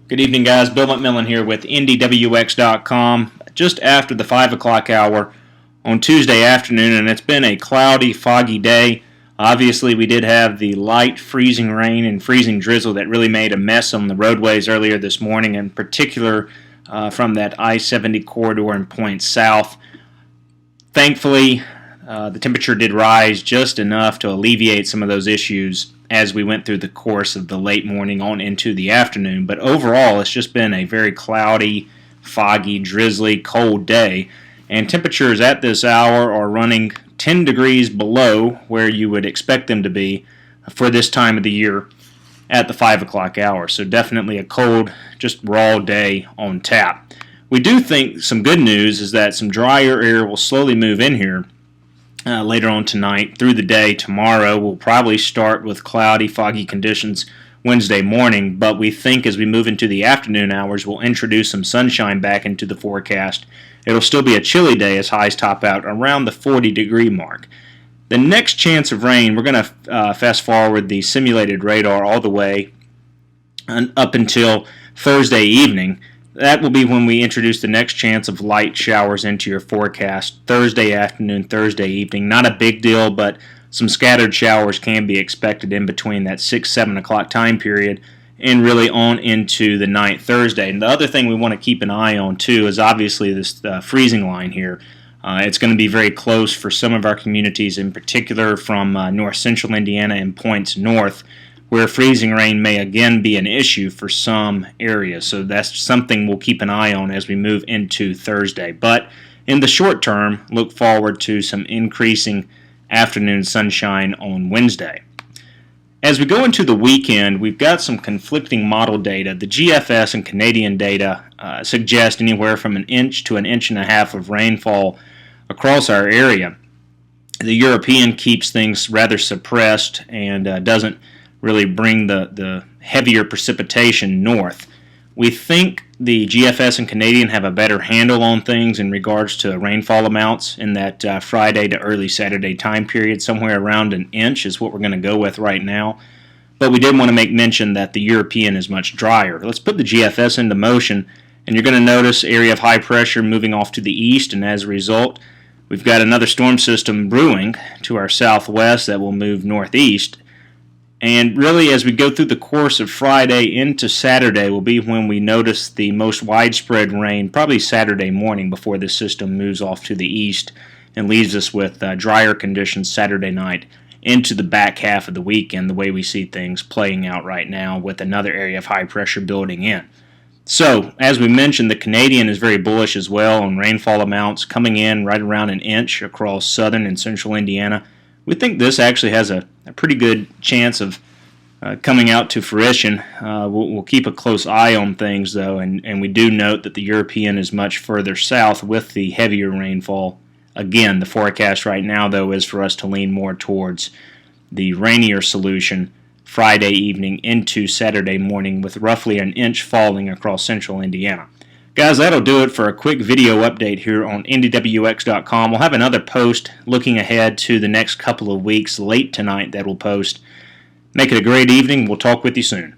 Good evening, guys. Bill McMillan here with IndyWX.com. Just after the 5 o'clock hour on Tuesday afternoon, and it's been a cloudy, foggy day. Obviously, we did have the light freezing rain and freezing drizzle that really made a mess on the roadways earlier this morning, in particular from that I-70 corridor and points south. Thankfully, the temperature did rise just enough to alleviate some of those issues as we went through the course of the late morning on into the afternoon. But overall, it's just been a very cloudy, foggy, drizzly, cold day. And temperatures at this hour are running 10 degrees below where you would expect them to be for this time of the year at the 5 o'clock hour. So definitely a cold, just raw day on tap. We do think some good news is that some drier air will slowly move in here later on tonight through the day. Tomorrow we'll probably start with cloudy, foggy conditions Wednesday morning, but we think as we move into the afternoon hours we'll introduce some sunshine back into the forecast. It'll still be a chilly day as highs top out around the 40-degree mark. The next chance of rain, we're going to fast forward the simulated radar all the way up until Thursday evening. That will be when we introduce the next chance of light showers into your forecast, Thursday afternoon, Thursday evening. Not a big deal, but some scattered showers can be expected in between that 6, 7 o'clock time period and really on into the night Thursday. And the other thing we want to keep an eye on, too, is obviously this freezing line here. It's going to be very close for some of our communities, in particular from north central Indiana and points north, where freezing rain may again be an issue for some areas. So that's something we'll keep an eye on as we move into Thursday. But in the short term, look forward to some increasing afternoon sunshine on Wednesday. As we go into the weekend, we've got some conflicting model data. The GFS and Canadian data suggest anywhere from an inch to an inch and a half of rainfall across our area. The European keeps things rather suppressed and doesn't really bring the heavier precipitation north. We think the GFS and Canadian have a better handle on things in regards to rainfall amounts in that Friday to early Saturday time period. Somewhere around an inch is what we're going to go with right now. But we did want to make mention that the European is much drier. Let's put the GFS into motion, and you're going to notice area of high pressure moving off to the east, and as a result, we've got another storm system brewing to our southwest that will move northeast. And really, as we go through the course of Friday into Saturday will be when we notice the most widespread rain, probably Saturday morning before this system moves off to the east and leaves us with drier conditions Saturday night into the back half of the weekend, the way we see things playing out right now with another area of high pressure building in. So, as we mentioned, the Canadian is very bullish as well on rainfall amounts coming in right around an inch across southern and central Indiana. We think this actually has a pretty good chance of coming out to fruition. We'll keep a close eye on things, though, and we do note that the European is much further south with the heavier rainfall. Again, the forecast right now, though, is for us to lean more towards the rainier solution Friday evening into Saturday morning, with roughly an inch falling across central Indiana. Guys, that'll do it for a quick video update here on IndyWX.com. We'll have another post looking ahead to the next couple of weeks late tonight that we'll post. Make it a great evening. We'll talk with you soon.